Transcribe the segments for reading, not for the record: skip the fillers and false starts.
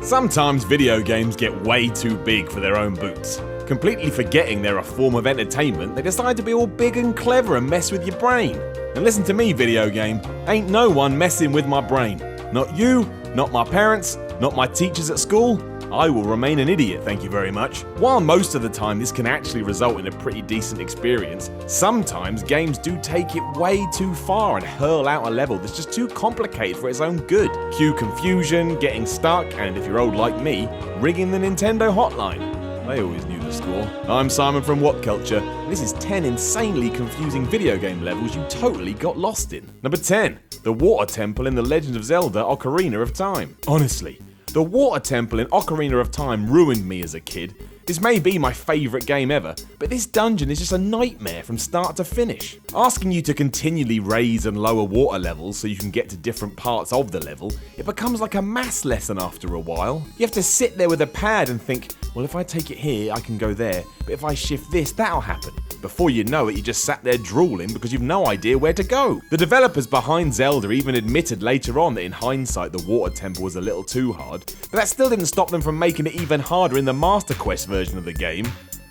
Sometimes video games get way too big for their own boots. Completely forgetting they're a form of entertainment, they decide to be all big and clever and mess with your brain. And listen to me, video game, ain't no one messing with my brain. Not you, not my parents, not my teachers at school. I will remain an idiot, thank you very much. While most of the time this can actually result in a pretty decent experience, sometimes games do take it way too far and hurl out a level that's just too complicated for its own good. Cue confusion, getting stuck, and if you're old like me, ringing the Nintendo hotline. They always knew the score. I'm Simon from What Culture, and this is 10 insanely confusing video game levels you totally got lost in. Number 10. The Water Temple in The Legend of Zelda Ocarina of Time. Honestly, the Water Temple in Ocarina of Time ruined me as a kid. This may be my favourite game ever, but this dungeon is just a nightmare from start to finish. Asking you to continually raise and lower water levels so you can get to different parts of the level, it becomes like a maths lesson after a while. You have to sit there with a pad and think, well, if I take it here, I can go there, but if I shift this, that'll happen. Before you know it, you just sat there drooling because you've no idea where to go. The developers behind Zelda even admitted later on that in hindsight the Water Temple was a little too hard, but that still didn't stop them from making it even harder in the Master Quest version of the game.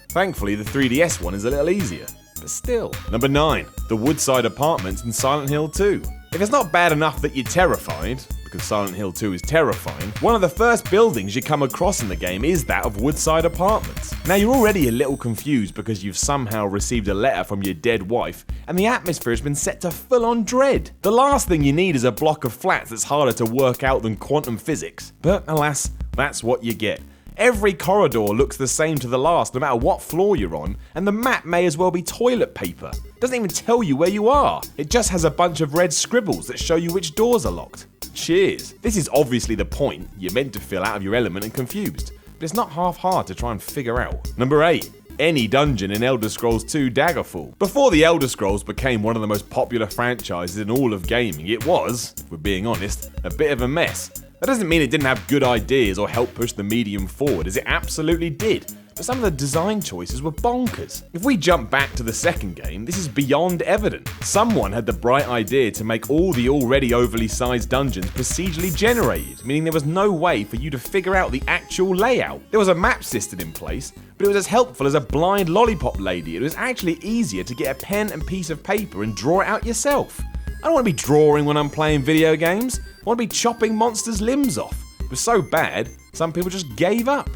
Thankfully, the 3DS one is a little easier, but still. Number 9. The Woodside Apartments in Silent Hill 2. If it's not bad enough that you're terrified, because Silent Hill 2 is terrifying, one of the first buildings you come across in the game is that of Woodside Apartments. Now you're already a little confused because you've somehow received a letter from your dead wife, and the atmosphere has been set to full-on dread. The last thing you need is a block of flats that's harder to work out than quantum physics. But alas, that's what you get. Every corridor looks the same to the last no matter what floor you're on, and the map may as well be toilet paper. It doesn't even tell you where you are. It just has a bunch of red scribbles that show you which doors are locked. Cheers. This is obviously the point. You're meant to feel out of your element and confused, but it's not half hard to try and figure out. Number 8. Any dungeon in Elder Scrolls 2 Daggerfall. Before the Elder Scrolls became one of the most popular franchises in all of gaming, it was, if we're being honest, a bit of a mess. That doesn't mean it didn't have good ideas or help push the medium forward, as it absolutely did. But some of the design choices were bonkers. If we jump back to the second game, this is beyond evident. Someone had the bright idea to make all the already overly sized dungeons procedurally generated, meaning there was no way for you to figure out the actual layout. There was a map system in place, but it was as helpful as a blind lollipop lady. It was actually easier to get a pen and piece of paper and draw it out yourself. I don't want to be drawing when I'm playing video games. I want to be chopping monsters' limbs off. It was so bad, some people just gave up.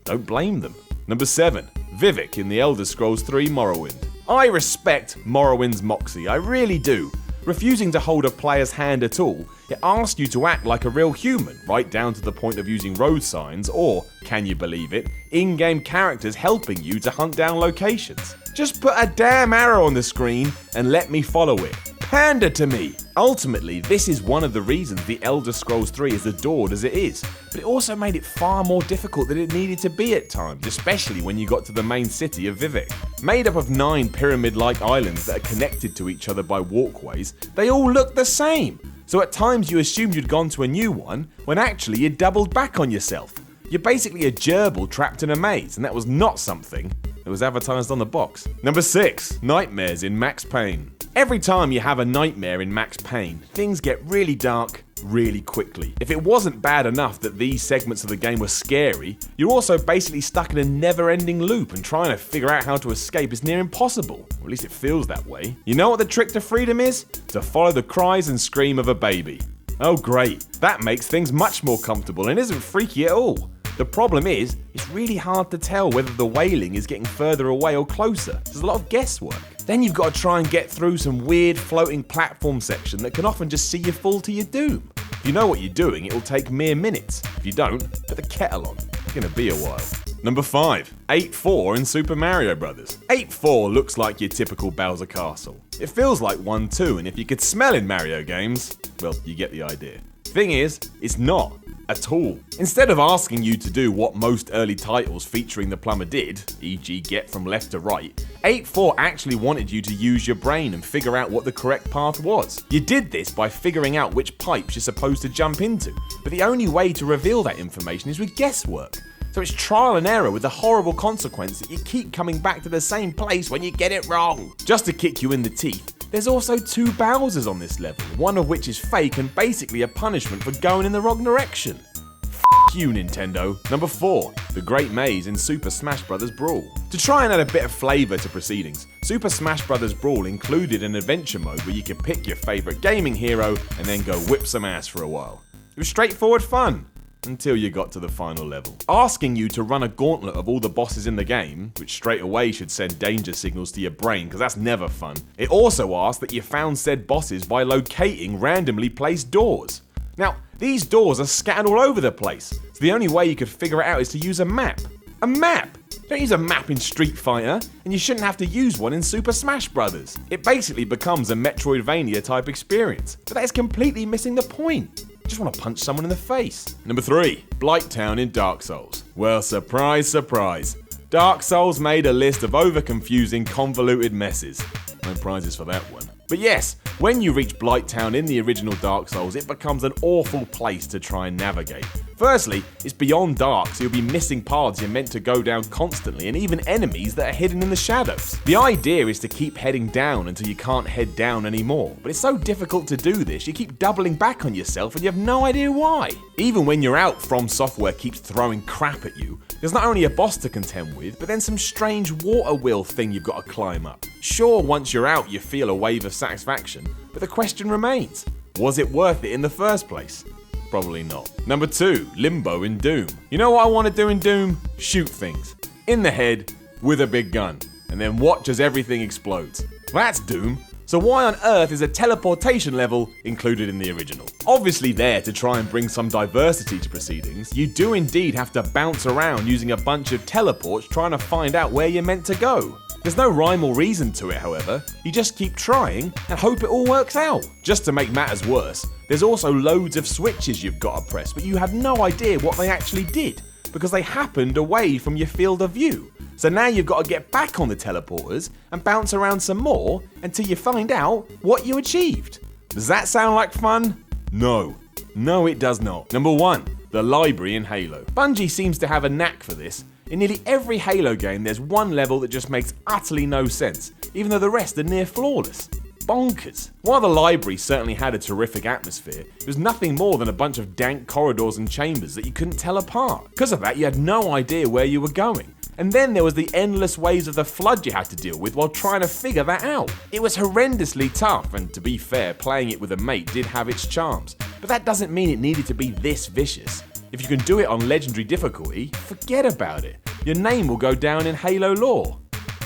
Don't blame them. Number 7. Vivek in The Elder Scrolls 3 Morrowind. I respect Morrowind's moxie, I really do. Refusing to hold a player's hand at all, it asks you to act like a real human, right down to the point of using road signs or, can you believe it, in-game characters helping you to hunt down locations. Just put a damn arrow on the screen and let me follow it. Pander to me! Ultimately, this is one of the reasons The Elder Scrolls 3 is adored as it is, but it also made it far more difficult than it needed to be at times, especially when you got to the main city of Vivek. Made up of 9 pyramid-like islands that are connected to each other by walkways, they all look the same. So at times you assumed you'd gone to a new one, when actually you doubled back on yourself. You're basically a gerbil trapped in a maze, and that was not something that was advertised on the box. Number 6. Nightmares in Max Payne. Every time you have a nightmare in Max Payne, things get really dark really quickly. If it wasn't bad enough that these segments of the game were scary, you're also basically stuck in a never-ending loop, and trying to figure out how to escape is near impossible. Or at least it feels that way. You know what the trick to freedom is? To follow the cries and scream of a baby. Oh great, that makes things much more comfortable and isn't freaky at all. The problem is, it's really hard to tell whether the wailing is getting further away or closer. There's a lot of guesswork. Then you've got to try and get through some weird floating platform section that can often just see you fall to your doom. If you know what you're doing, it'll take mere minutes. If you don't, put the kettle on. It's gonna be a while. Number 5. 8-4 in Super Mario Bros. 8-4 looks like your typical Bowser Castle. It feels like 1-2, and if you could smell in Mario games, well, you get the idea. Thing is, it's not. At all. Instead of asking you to do what most early titles featuring the plumber did, e.g. get from left to right, 8-4 actually wanted you to use your brain and figure out what the correct path was. You did this by figuring out which pipes you're supposed to jump into, but the only way to reveal that information is with guesswork. So it's trial and error with the horrible consequence that you keep coming back to the same place when you get it wrong. Just to kick you in the teeth, there's also 2 Bowsers on this level, one of which is fake and basically a punishment for going in the wrong direction. F you, Nintendo. Number 4. The Great Maze in Super Smash Bros. Brawl. To try and add a bit of flavour to proceedings, Super Smash Bros. Brawl included an adventure mode where you could pick your favourite gaming hero and then go whip some ass for a while. It was straightforward fun, until you got to the final level. Asking you to run a gauntlet of all the bosses in the game, which straight away should send danger signals to your brain because that's never fun. It also asked that you found said bosses by locating randomly placed doors. Now, these doors are scattered all over the place, so the only way you could figure it out is to use a map. A map! Don't use a map in Street Fighter, and you shouldn't have to use one in Super Smash Bros. It basically becomes a Metroidvania type experience, but that is completely missing the point. I just want to punch someone in the face. Number 3. Blight Town in Dark Souls. Well, surprise, surprise. Dark Souls made a list of over-confusing, convoluted messes. No prizes for that one. But yes, when you reach Blight Town in the original Dark Souls, it becomes an awful place to try and navigate. Firstly, it's beyond dark, so you'll be missing paths you're meant to go down constantly, and even enemies that are hidden in the shadows. The idea is to keep heading down until you can't head down anymore, but it's so difficult to do this, you keep doubling back on yourself and you have no idea why. Even when you're out, From Software keeps throwing crap at you. There's not only a boss to contend with, but then some strange water wheel thing you've got to climb up. Sure, once you're out you feel a wave of satisfaction, but the question remains, was it worth it in the first place? Probably not. Number 2, Limbo in Doom. You know what I want to do in Doom? Shoot things. In the head, with a big gun, and then watch as everything explodes. That's Doom. So why on earth is a teleportation level included in the original? Obviously there to try and bring some diversity to proceedings, you do indeed have to bounce around using a bunch of teleports trying to find out where you're meant to go. There's no rhyme or reason to it, however. You just keep trying and hope it all works out. Just to make matters worse, there's also loads of switches you've got to press, but you have no idea what they actually did, because they happened away from your field of view. So now you've got to get back on the teleporters and bounce around some more until you find out what you achieved. Does that sound like fun? No. No, it does not. Number 1, the library in Halo. Bungie seems to have a knack for this. In nearly every Halo game, there's one level that just makes utterly no sense, even though the rest are near flawless. Bonkers. While the library certainly had a terrific atmosphere, it was nothing more than a bunch of dank corridors and chambers that you couldn't tell apart. Because of that, you had no idea where you were going. And then there was the endless waves of the flood you had to deal with while trying to figure that out. It was horrendously tough, and to be fair, playing it with a mate did have its charms. But that doesn't mean it needed to be this vicious. If you can do it on legendary difficulty, forget about it. Your name will go down in Halo lore.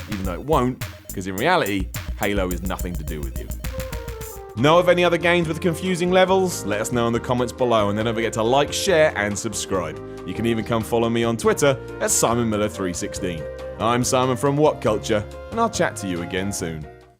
Even though it won't, because in reality, Halo is nothing to do with you. Know of any other games with confusing levels? Let us know in the comments below, and then don't forget to like, share, and subscribe. You can even come follow me on Twitter at SimonMiller316. I'm Simon from What Culture, and I'll chat to you again soon.